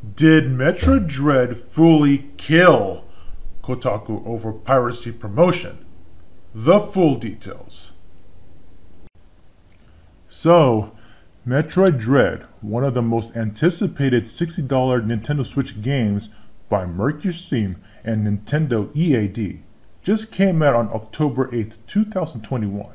Did Metroid Dread fully kill Kotaku over piracy promotion? The full details. So, Metroid Dread, one of the most anticipated $60 Nintendo Switch games by Mercury Steam and Nintendo EAD, just came out on October 8, 2021.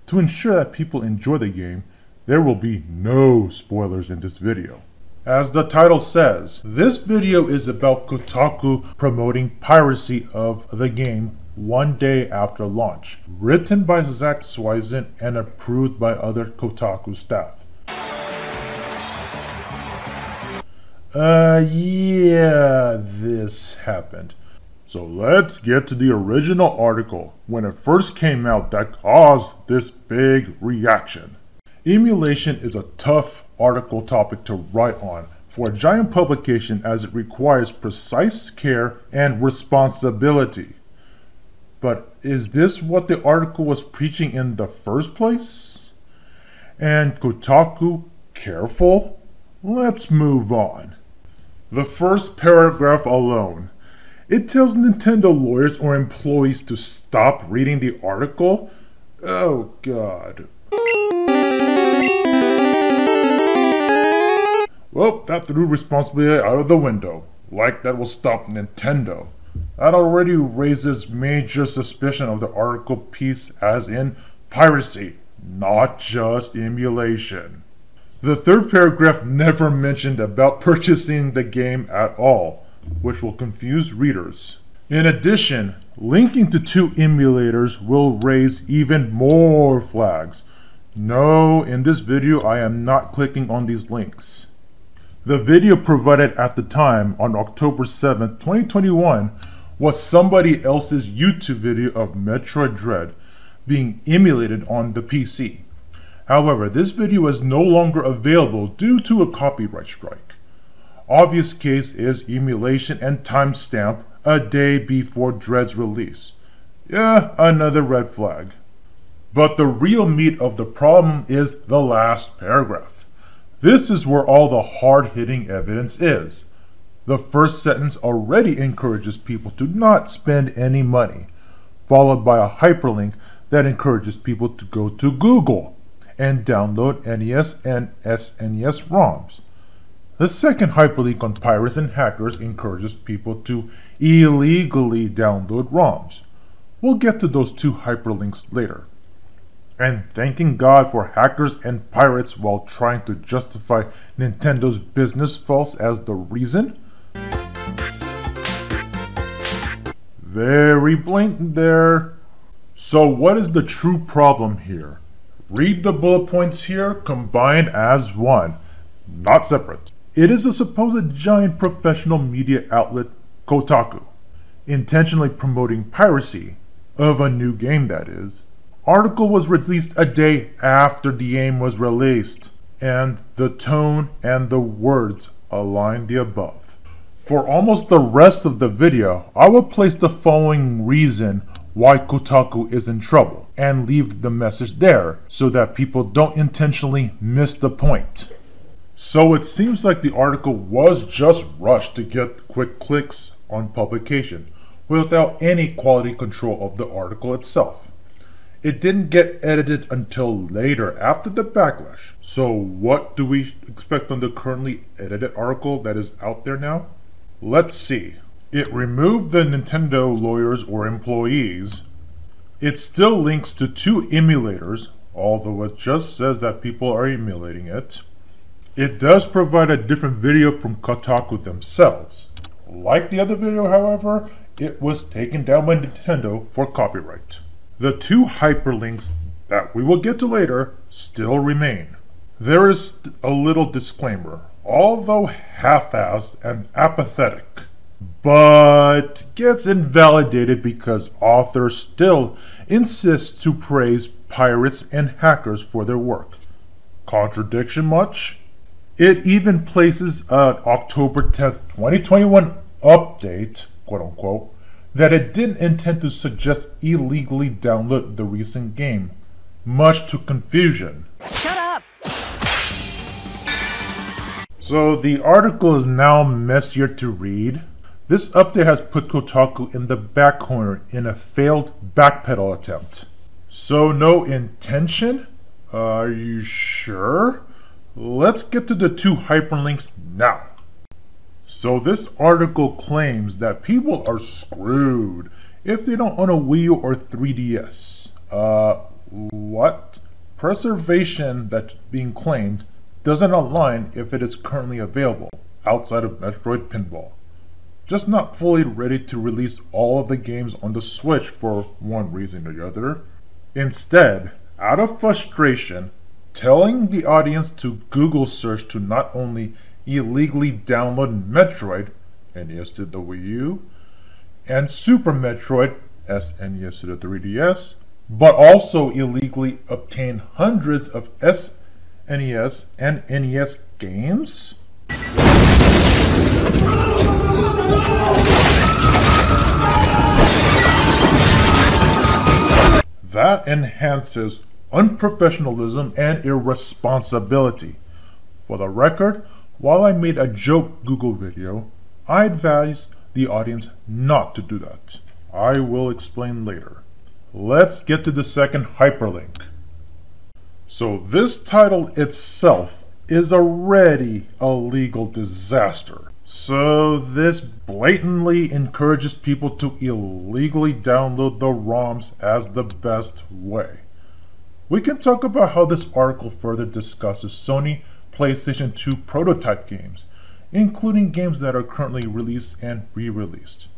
To ensure that people enjoy the game, there will be no spoilers in this video. As the title says, this video is about Kotaku promoting piracy of the game one day after launch, written by Zach Swisen and approved by other Kotaku staff. Yeah, this happened. So let's get to the original article when it first came out that caused this big reaction. Emulation is a tough article topic to write on for a giant publication as it requires precise care and responsibility. But is this what the article was preaching in the first place? And Kotaku careful? Let's move on. The first paragraph alone. It tells Nintendo lawyers or employees to stop reading the article? Oh god. Well, that threw responsibility out of the window. Like that will stop Nintendo. That already raises major suspicion of the article piece as in piracy, not just emulation. The third paragraph never mentioned about purchasing the game at all, which will confuse readers. In addition, linking to two emulators will raise even more flags. No, in this video I am not clicking on these links. The video provided at the time, on October 7th, 2021, was somebody else's YouTube video of Metroid Dread being emulated on the PC. However, this video is no longer available due to a copyright strike. Obvious case is emulation and timestamp a day before Dread's release. Yeah, another red flag. But the real meat of the problem is the last paragraph. This is where all the hard-hitting evidence is. The first sentence already encourages people to not spend any money, followed by a hyperlink that encourages people to go to Google and download NES and SNES ROMs. The second hyperlink on pirates and hackers encourages people to illegally download ROMs. We'll get to those two hyperlinks later. And thanking God for hackers and pirates while trying to justify Nintendo's business faults as the reason? Very blatant there. So what is the true problem here? Read the bullet points here combined as one, not separate. It is a supposed giant professional media outlet, Kotaku, intentionally promoting piracy of a new game, that is. Article was released a day after the game was released, and the tone and the words align the above. For almost the rest of the video, I will place the following reason why Kotaku is in trouble, and leave the message there so that people don't intentionally miss the point. So it seems like the article was just rushed to get quick clicks on publication, without any quality control of the article itself. It didn't get edited until later after the backlash. So what do we expect on the currently edited article that is out there now? Let's see. It removed the Nintendo lawyers or employees. It still links to two emulators, although it just says that people are emulating it. It does provide a different video from Kotaku themselves. Like the other video, however, it was taken down by Nintendo for copyright. The two hyperlinks that we will get to later still remain. There is a little disclaimer, although half-assed and apathetic, but gets invalidated because authors still insist to praise pirates and hackers for their work. Contradiction much? It even places an October 10th, 2021 update, quote-unquote, that it didn't intend to suggest illegally download the recent game, much to confusion. Shut up! So the article is now messier to read. This update has put Kotaku in the back corner in a failed backpedal attempt. So no intention? Are you sure? Let's get to the two hyperlinks now. So this article claims that people are screwed if they don't own a Wii U or 3DS. What? Preservation that's being claimed doesn't align if it is currently available outside of Metroid Pinball. Just not fully ready to release all of the games on the Switch for one reason or the other. Instead, out of frustration, telling the audience to Google search to not only illegally download Metroid, NES to the Wii U, and Super Metroid, SNES to the 3DS, but also illegally obtain hundreds of SNES and NES games? That enhances unprofessionalism and irresponsibility. For the record, while I made a joke Google video, I advise the audience not to do that. I will explain later. Let's get to the second hyperlink. So this title itself is already a legal disaster. So this blatantly encourages people to illegally download the ROMs as the best way. We can talk about how this article further discusses Sony PlayStation 2 prototype games, including games that are currently released and re-released.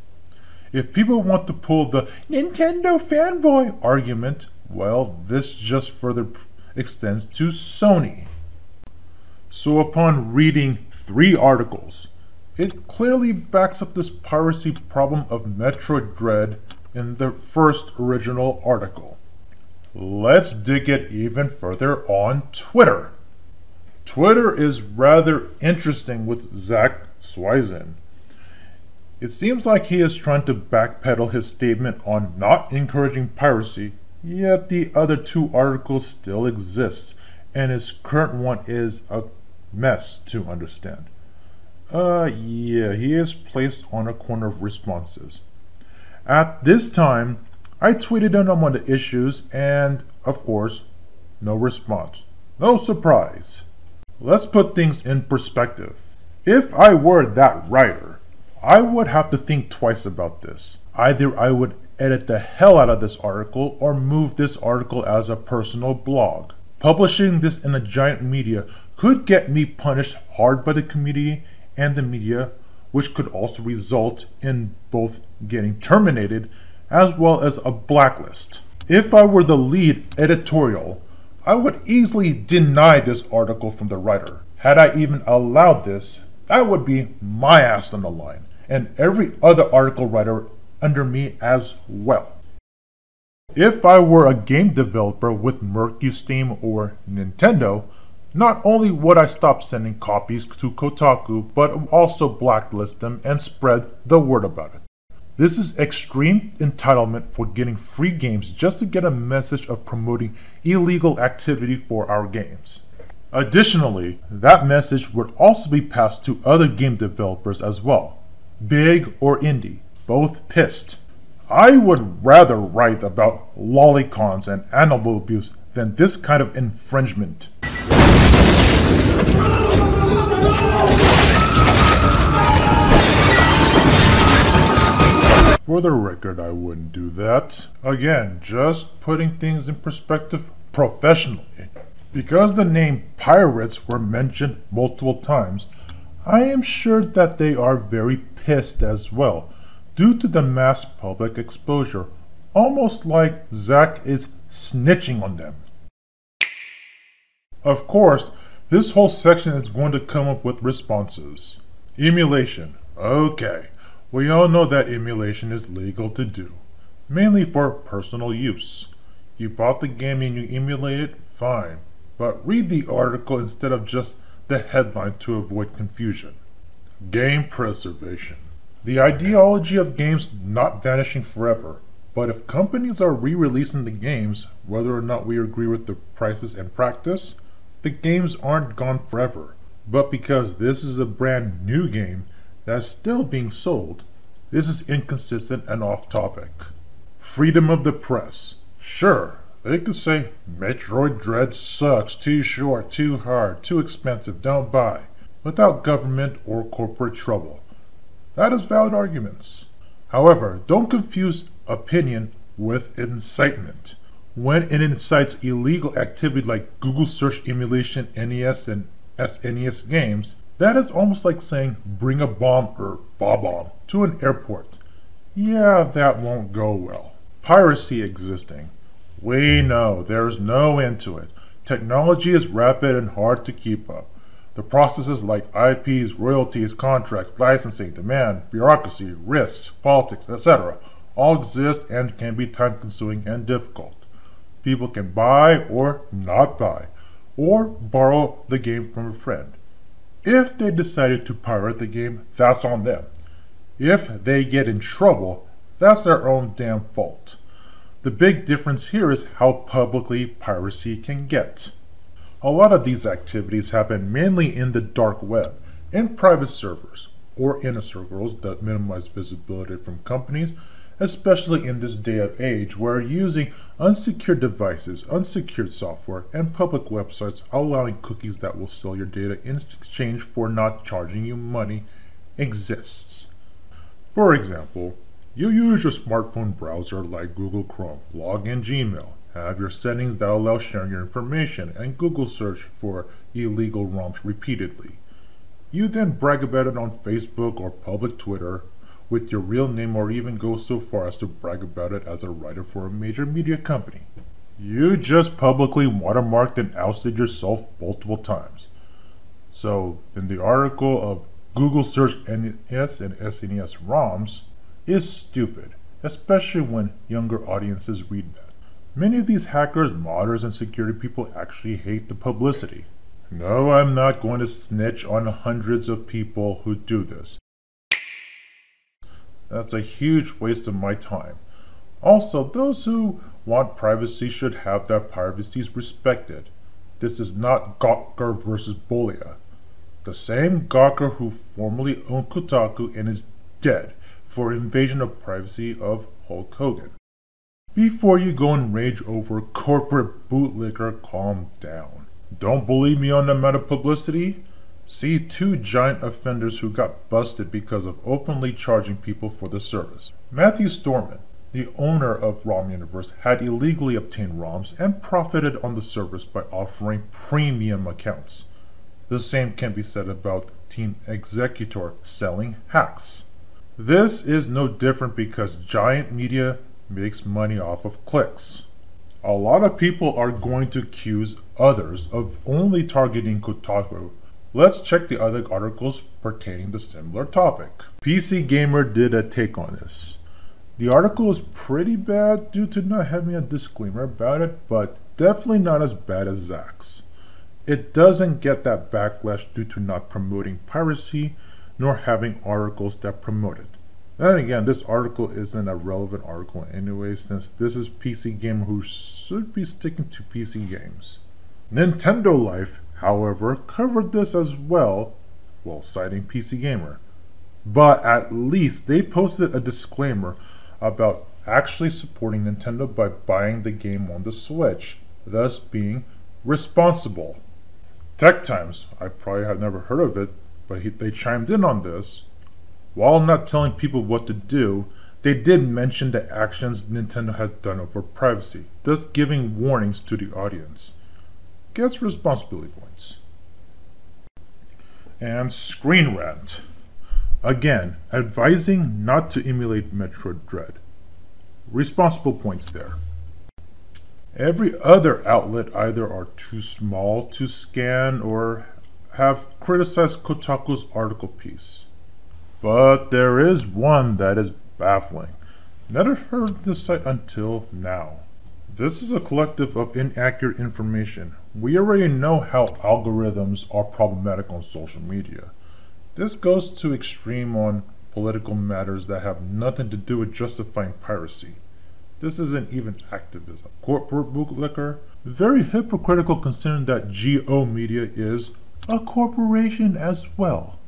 If people want to pull the Nintendo fanboy argument, well, this just further extends to Sony. So upon reading 3 articles, it clearly backs up this piracy problem of Metroid Dread in the first original article. Let's dig it even further on Twitter. Twitter is rather interesting with Zach Swizin. It seems like he is trying to backpedal his statement on not encouraging piracy, yet the other 2 articles still exist, and his current one is a mess to understand. Yeah, he is placed on a corner of responses. At this time, I tweeted him on the issues, and, of course, no response. No surprise. Let's put things in perspective. If I were that writer, I would have to think twice about this. Either I would edit the hell out of this article or move this article as a personal blog. Publishing this in a giant media could get me punished hard by the community and the media, which could also result in both getting terminated as well as a blacklist. If I were the lead editorial, I would easily deny this article from the writer. Had I even allowed this, that would be my ass on the line, and every other article writer under me as well. If I were a game developer with MercuSteam or Nintendo, not only would I stop sending copies to Kotaku, but also blacklist them and spread the word about it. This is extreme entitlement for getting free games just to get a message of promoting illegal activity for our games. Additionally, that message would also be passed to other game developers as well, big or indie, both pissed. I would rather write about lolicons and animal abuse than this kind of infringement. For the record, I wouldn't do that. Again, just putting things in perspective professionally. Because the name pirates were mentioned multiple times, I am sure that they are very pissed as well, due to the mass public exposure, almost like Zach is snitching on them. Of course, this whole section is going to come up with responses. Emulation. Okay, we all know that emulation is legal to do, mainly for personal use. You bought the game and you emulate it, fine, but read the article instead of just the headline to avoid confusion. Game preservation. The ideology of games not vanishing forever, but if companies are re-releasing the games, whether or not we agree with the prices and practice, the games aren't gone forever. But because this is a brand new game that's still being sold, this is inconsistent and off topic. Freedom of the press. Sure, they could say Metroid Dread sucks, too short, too hard, too expensive, don't buy, without government or corporate trouble. That is valid arguments. However, don't confuse opinion with incitement. When it incites illegal activity like Google search emulation NES and SNES games, that is almost like saying bring a bomb or bomb to an airport. Yeah, that won't go well. Piracy existing. We know there's no end to it. Technology is rapid and hard to keep up. The processes like IPs, royalties, contracts, licensing, demand, bureaucracy, risks, politics, etc. all exist and can be time-consuming and difficult. People can buy or not buy, or borrow the game from a friend. If they decided to pirate the game, that's on them. If they get in trouble, that's their own damn fault. The big difference here is how publicly piracy can get. A lot of these activities happen mainly in the dark web, in private servers, or inner circles that minimize visibility from companies, especially in this day of age where using unsecured devices, unsecured software, and public websites allowing cookies that will sell your data in exchange for not charging you money exists. For example, you use your smartphone browser like Google Chrome, log in Gmail, have your settings that allow sharing your information, and Google search for illegal ROMs repeatedly. You then brag about it on Facebook or public Twitter with your real name, or even go so far as to brag about it as a writer for a major media company. You just publicly watermarked and ousted yourself multiple times. So, in the article of Google search NES and SNES ROMs is stupid, especially when younger audiences read that. Many of these hackers, modders, and security people actually hate the publicity. No, I'm not going to snitch on hundreds of people who do this. That's a huge waste of my time. Also, those who want privacy should have their privacies respected. This is not Gawker versus Bolia. The same Gawker who formerly owned Kotaku and is dead for invasion of privacy of Hulk Hogan. Before you go and rage over corporate bootlicker, calm down. Don't believe me on the amount of publicity? See two giant offenders who got busted because of openly charging people for the service. Matthew Storman, the owner of ROM Universe, had illegally obtained ROMs and profited on the service by offering premium accounts. The same can be said about Team Executor selling hacks. This is no different because giant media makes money off of clicks. A lot of people are going to accuse others of only targeting Kotaku. Let's check the other articles pertaining to similar topic. PC Gamer did a take on this. The article is pretty bad due to not having a disclaimer about it, but definitely not as bad as Zach's. It doesn't get that backlash due to not promoting piracy, nor having articles that promote it. Then again, this article isn't a relevant article anyway, since this is PC Gamer who should be sticking to PC games. Nintendo Life, however, covered this as well, while citing PC Gamer. But at least they posted a disclaimer about actually supporting Nintendo by buying the game on the Switch, thus being responsible. Tech Times, I probably have never heard of it, but they chimed in on this. While not telling people what to do, they did mention the actions Nintendo has done over privacy, thus giving warnings to the audience. Gets responsibility points. And Screen Rant. Again, advising not to emulate Metroid Dread. Responsible points there. Every other outlet either are too small to scan or have criticized Kotaku's article piece. But there is one that is baffling. Never heard of this site until now. This is a collective of inaccurate information. We already know how algorithms are problematic on social media. This goes to extreme on political matters that have nothing to do with justifying piracy. This isn't even activism. Corporate bootlicker? Very hypocritical considering that GO Media is a corporation as well.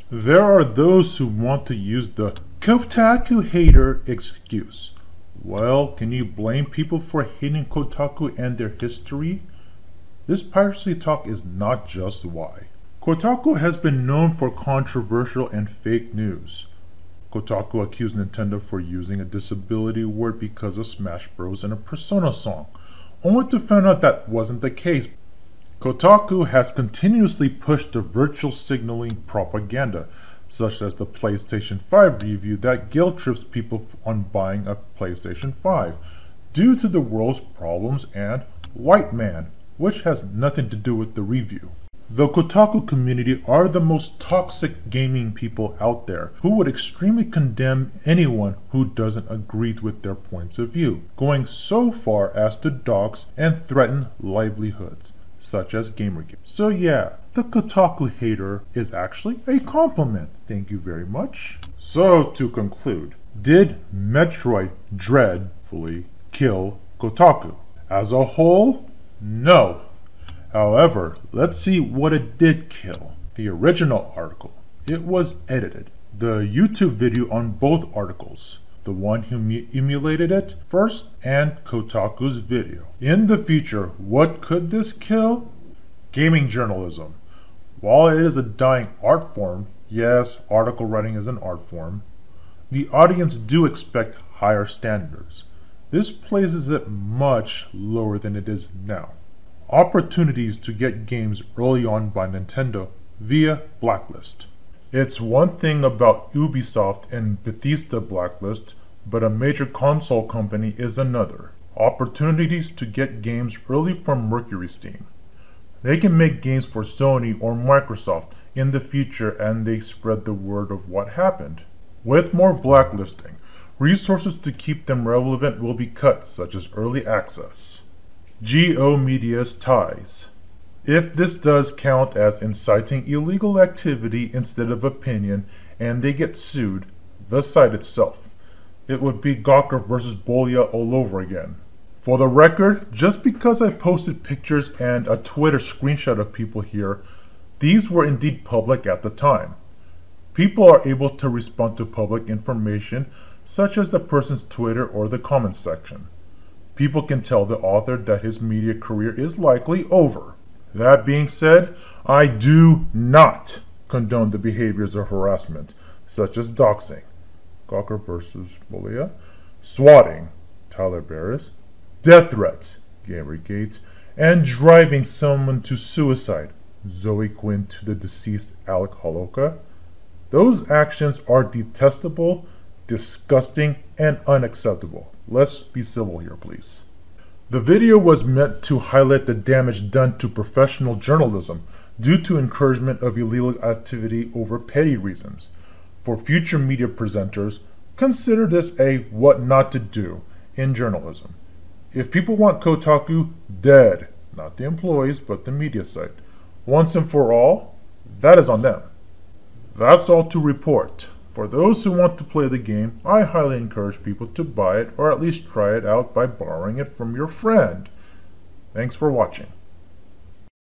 There are those who want to use the Kotaku hater excuse. Well, can you blame people for hating Kotaku and their history? This piracy talk is not just why. Kotaku has been known for controversial and fake news. Kotaku accused Nintendo for using a disability word because of Smash Bros. In a Persona song, only to find out that wasn't the case. Kotaku has continuously pushed the virtual signaling propaganda, such as the PlayStation 5 review that guilt trips people on buying a PlayStation 5 due to the world's problems and white man, which has nothing to do with the review. The Kotaku community are the most toxic gaming people out there who would extremely condemn anyone who doesn't agree with their points of view, going so far as to dox and threaten livelihoods, such as Gamergate. So yeah, the Kotaku hater is actually a compliment. Thank you very much. So to conclude, did Metroid Dread fully kill Kotaku? As a whole, no. However, let's see what it did kill. The original article. It was edited. The YouTube video on both articles. The one who emulated it first and Kotaku's video. In the future, what could this kill? Gaming journalism. While it is a dying art form, yes, article writing is an art form, the audience do expect higher standards. This places it much lower than it is now. Opportunities to get games early on by Nintendo via blacklist. It's one thing about Ubisoft and Bethesda blacklist, but a major console company is another. Opportunities to get games early from Mercury Steam. They can make games for Sony or Microsoft in the future and they spread the word of what happened. With more blacklisting, resources to keep them relevant will be cut, such as early access. GO Media's ties. If this does count as inciting illegal activity instead of opinion and they get sued, the site itself, it would be Gawker versus Bolia all over again. For the record, just because I posted pictures and a Twitter screenshot of people here, these were indeed public at the time. People are able to respond to public information such as the person's Twitter or the comments section. People can tell the author that his media career is likely over. That being said, I do not condone the behaviors of harassment, such as doxing, Gawker versus Bolia, swatting, Tyler Barris, death threats, Gamergate, and driving someone to suicide, Zoe Quinn to the deceased Alec Holoka. Those actions are detestable, disgusting, and unacceptable. Let's be civil here, please. The video was meant to highlight the damage done to professional journalism due to encouragement of illegal activity over petty reasons. For future media presenters, consider this a what not to do in journalism. If people want Kotaku dead, not the employees, but the media site, once and for all, that is on them. That's all to report. For those who want to play the game, I highly encourage people to buy it or at least try it out by borrowing it from your friend. Thanks for watching.